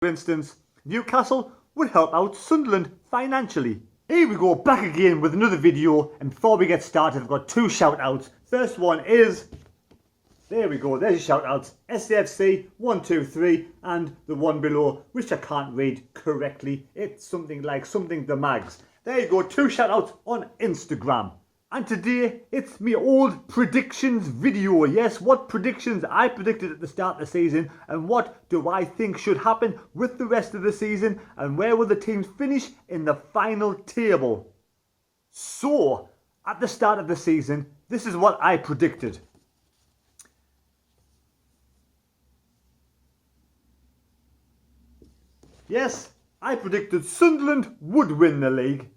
For instance, Newcastle would help out Sunderland financially. Here we go, back again with another video, and before we get started I've got two shout outs. First one is, there we go, there's your shout outs, SAFC 123 and the one below, which I can't read correctly. It's something like something the mags. There you go, two shout outs on Instagram. And today, it's me old predictions video. Yes, what predictions I predicted at the start of the season and what do I think should happen with the rest of the season and where will the teams finish in the final table. So, at the start of the season, this is what I predicted. Yes, I predicted Sunderland would win the league,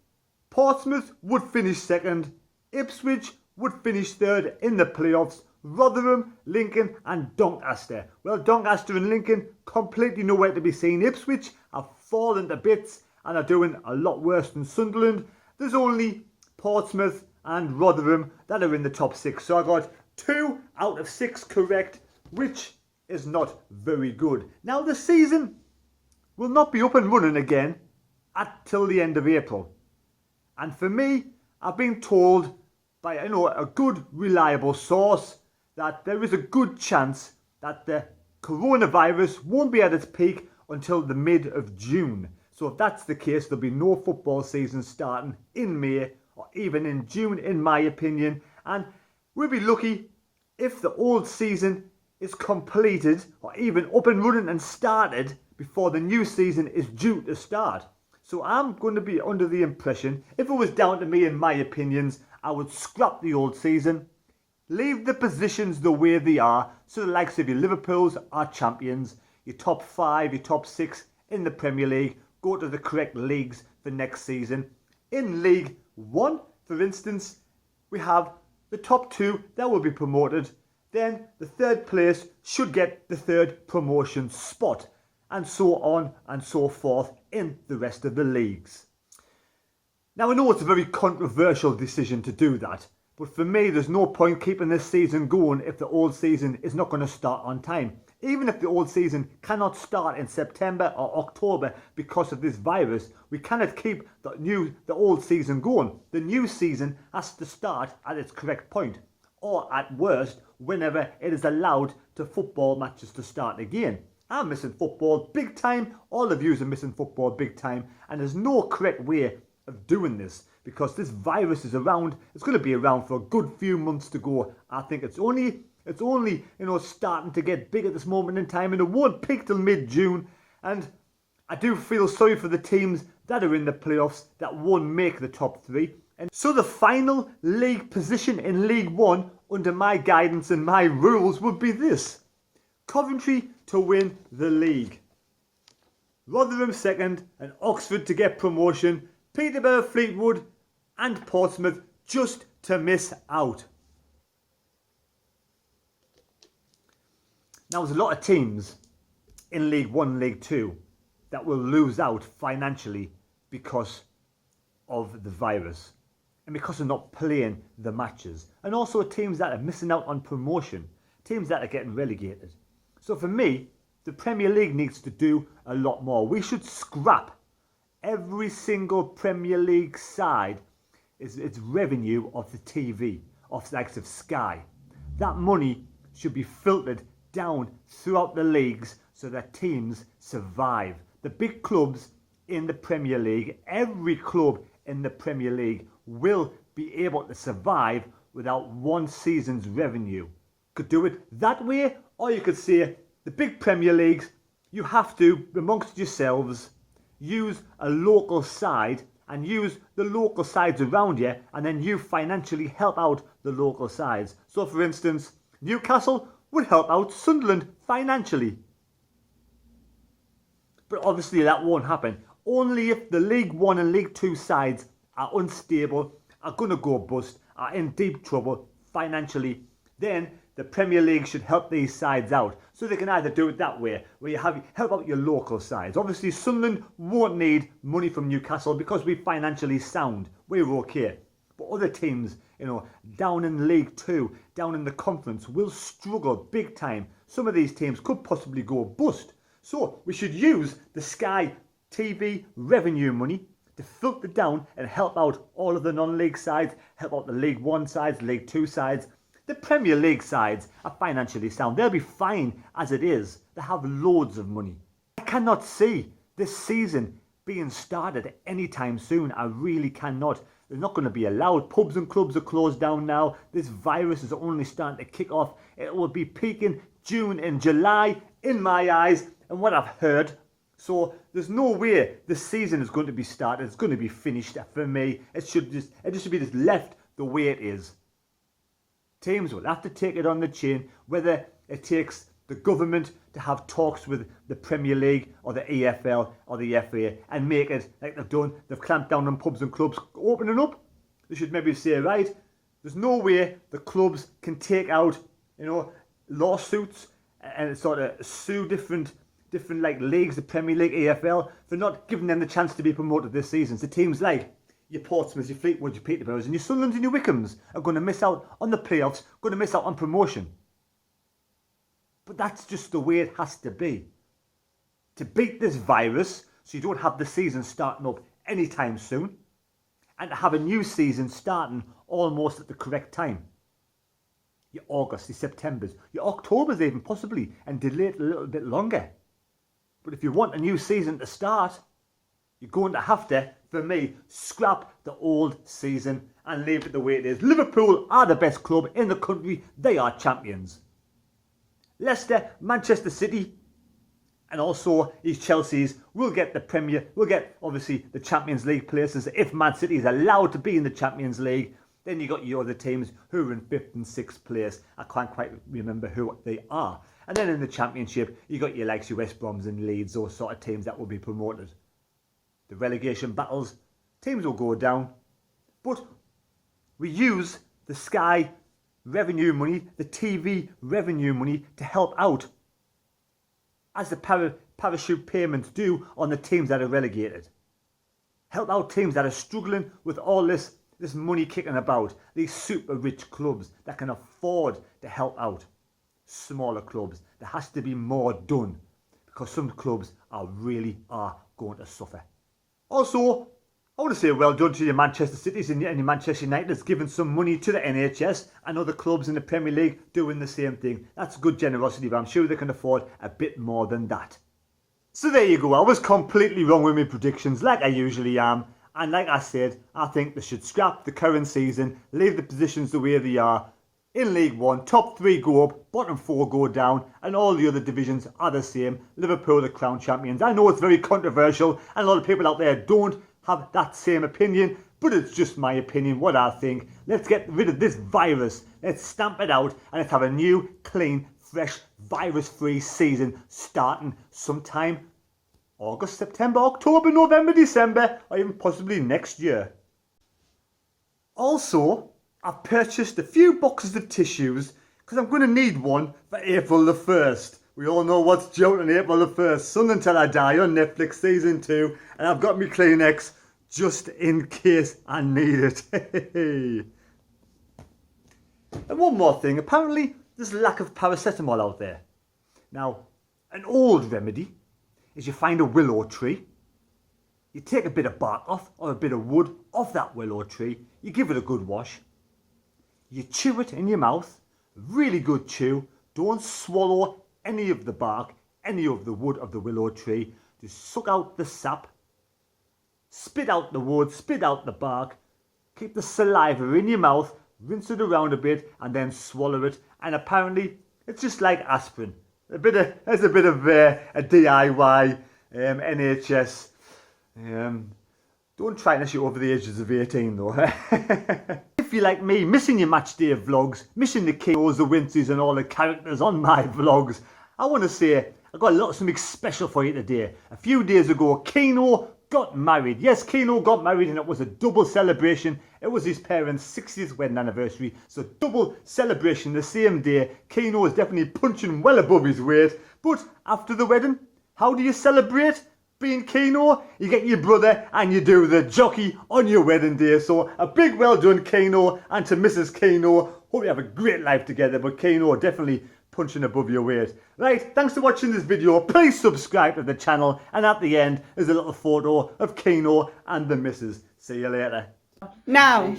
Portsmouth would finish second, Ipswich would finish third in the playoffs, Rotherham, Lincoln and Doncaster. Well, Doncaster and Lincoln completely nowhere to be seen. Ipswich have fallen to bits and are doing a lot worse than Sunderland. There's only Portsmouth and Rotherham that are in the top six. So I got 2 out of 6 correct, which is not very good. Now the season will not be up and running again till the end of April. And for me, I've been told by a good reliable source that there is a good chance that the coronavirus won't be at its peak until the mid of June. So if that's the case, there'll be no football season starting in May or even in June, in my opinion. And we'll be lucky if the old season is completed or even up and running and started before the new season is due to start. So I'm going to be under the impression, if it was down to me and my opinions, I would scrap the old season, leave the positions the way they are, so the likes of your Liverpools are champions, your top 5, your top 6 in the Premier League, go to the correct leagues for next season. In League 1, for instance, we have the top 2 that will be promoted, then the third place should get the third promotion spot, and so on and so forth in the rest of the leagues. Now I know it's a very controversial decision to do that, but for me there's no point keeping this season going if the old season is not going to start on time. Even if the old season cannot start in September or October because of this virus, we cannot keep the old season going. The new season has to start at its correct point, or at worst, whenever it is allowed to football matches to start again. I'm missing football big time, all of you are missing football big time, and there's no correct way of doing this because this virus is around. It's going to be around for a good few months to go. I think it's only starting to get big at this moment in time, and it won't peak till mid-June. And I do feel sorry for the teams that are in the playoffs that won't make the top 3. And so the final league position in League 1 under my guidance and my rules would be this: Coventry to win the league, Rotherham second and Oxford to get promotion, Peterborough, Fleetwood and Portsmouth just to miss out. Now there's a lot of teams in League 1 and League 2 that will lose out financially because of the virus and because of not playing the matches, and also teams that are missing out on promotion, teams that are getting relegated. So for me, the Premier League needs to do a lot more. We should scrap every single Premier League side its revenue of the TV, of the likes of Sky. That money should be filtered down throughout the leagues so that teams survive. The big clubs in the Premier League, every club in the Premier League will be able to survive without one season's revenue. Could do it that way, or you could say the big Premier Leagues, you have to, amongst yourselves, use a local side and use the local sides around you, and then you financially help out the local sides. So for instance, Newcastle would help out Sunderland financially. But obviously that won't happen. Only if the League 1 and League 2 sides are unstable, are going to go bust, are in deep trouble financially, then the Premier League should help these sides out. So they can either do it that way, where you help out your local sides. Obviously Sunderland won't need money from Newcastle because we're financially sound. We're okay. But other teams, down in League 2, down in the conference, will struggle big time. Some of these teams could possibly go bust. So we should use the Sky TV revenue money to filter down and help out all of the non-league sides, help out the League One sides, League Two sides. The Premier League sides are financially sound. They'll be fine as it is. They have loads of money. I cannot see this season being started anytime soon. I really cannot. They're not going to be allowed. Pubs and clubs are closed down now. This virus is only starting to kick off. It will be peaking June and July in my eyes and what I've heard. So there's no way the season is going to be started. It's going to be finished for me. It should be just left the way it is. Teams will have to take it on the chin, whether it takes the government to have talks with the Premier League or the EFL or the FA and make it like they've done. They've clamped down on pubs and clubs opening up. They should maybe say, right, there's no way the clubs can take out, lawsuits and sort of sue different like leagues, the Premier League, EFL, for not giving them the chance to be promoted this season. So teams like your Portsmouths, your Fleetwoods, your Peterboroughs and your Sunderlands and your Wickhams are going to miss out on the playoffs, going to miss out on promotion. But that's just the way it has to be. To beat this virus, so you don't have the season starting up anytime soon, and to have a new season starting almost at the correct time. Your August, your Septembers, your Octobers even possibly, and delay it a little bit longer. But if you want a new season to start, you're going to have to, for me, scrap the old season and leave it the way it is. Liverpool are the best club in the country. They are champions. Leicester, Manchester City, and also these Chelsea's will get obviously the Champions League places. If Man City is allowed to be in the Champions League, then you got your other teams who are in 5th and 6th place. I can't quite remember who they are. And then in the Championship, you got your likes, your West Broms and Leeds, those sort of teams that will be promoted. The relegation battles, teams will go down. But we use the Sky revenue money, the TV revenue money to help out, as the parachute payments do on the teams that are relegated. Help out teams that are struggling with all this money kicking about. These super rich clubs that can afford to help out smaller clubs. There has to be more done because some clubs really are going to suffer. Also, I want to say well done to your Manchester Cities and your Manchester United's giving some money to the NHS and other clubs in the Premier League doing the same thing. That's good generosity, but I'm sure they can afford a bit more than that. So there you go. I was completely wrong with my predictions, like I usually am. And like I said, I think they should scrap the current season, leave the positions the way they are. In League One, top 3 go up, bottom 4 go down, and all the other divisions are the same. Liverpool, the crown champions. I know it's very controversial, and a lot of people out there don't have that same opinion, but it's just my opinion, what I think. Let's get rid of this virus. Let's stamp it out, and let's have a new, clean, fresh, virus-free season starting sometime August, September, October, November, December, or even possibly next year. Also, I've purchased a few boxes of tissues because I'm going to need one for April the 1st. We all know what's due on April the 1st. Sun Until I Die on Netflix season 2. And I've got my Kleenex just in case I need it. And one more thing. Apparently there's a lack of paracetamol out there. Now, an old remedy is you find a willow tree. You take a bit of bark off or a bit of wood off that willow tree. You give it a good wash. You chew it in your mouth, really good chew. Don't swallow any of the bark, any of the wood of the willow tree. Just suck out the sap, spit out the wood, spit out the bark, keep the saliva in your mouth, rinse it around a bit and then swallow it. And apparently it's just like aspirin. There's a bit of a DIY, NHS. Don't try unless you're over the ages of 18 though. If you're like me, missing your match day vlogs, missing the Keanos, the Wincies and all the characters on my vlogs, I want to say I've got something special for you today. A few days ago, Keano got married. Yes, Keano got married and it was a double celebration. It was his parents' 60th wedding anniversary. So double celebration the same day. Keano was definitely punching well above his weight. But after the wedding, how do you celebrate? Being Keano, you get your brother and you do the jockey on your wedding day. So a big well done Keano, and to Mrs. Keano, hope you have a great life together. But Keano definitely punching above your weight. Right, thanks for watching this video. Please subscribe to the channel, and at the end is a little photo of Keano and the missus. See you later. Now.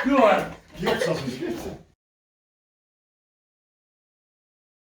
Go on.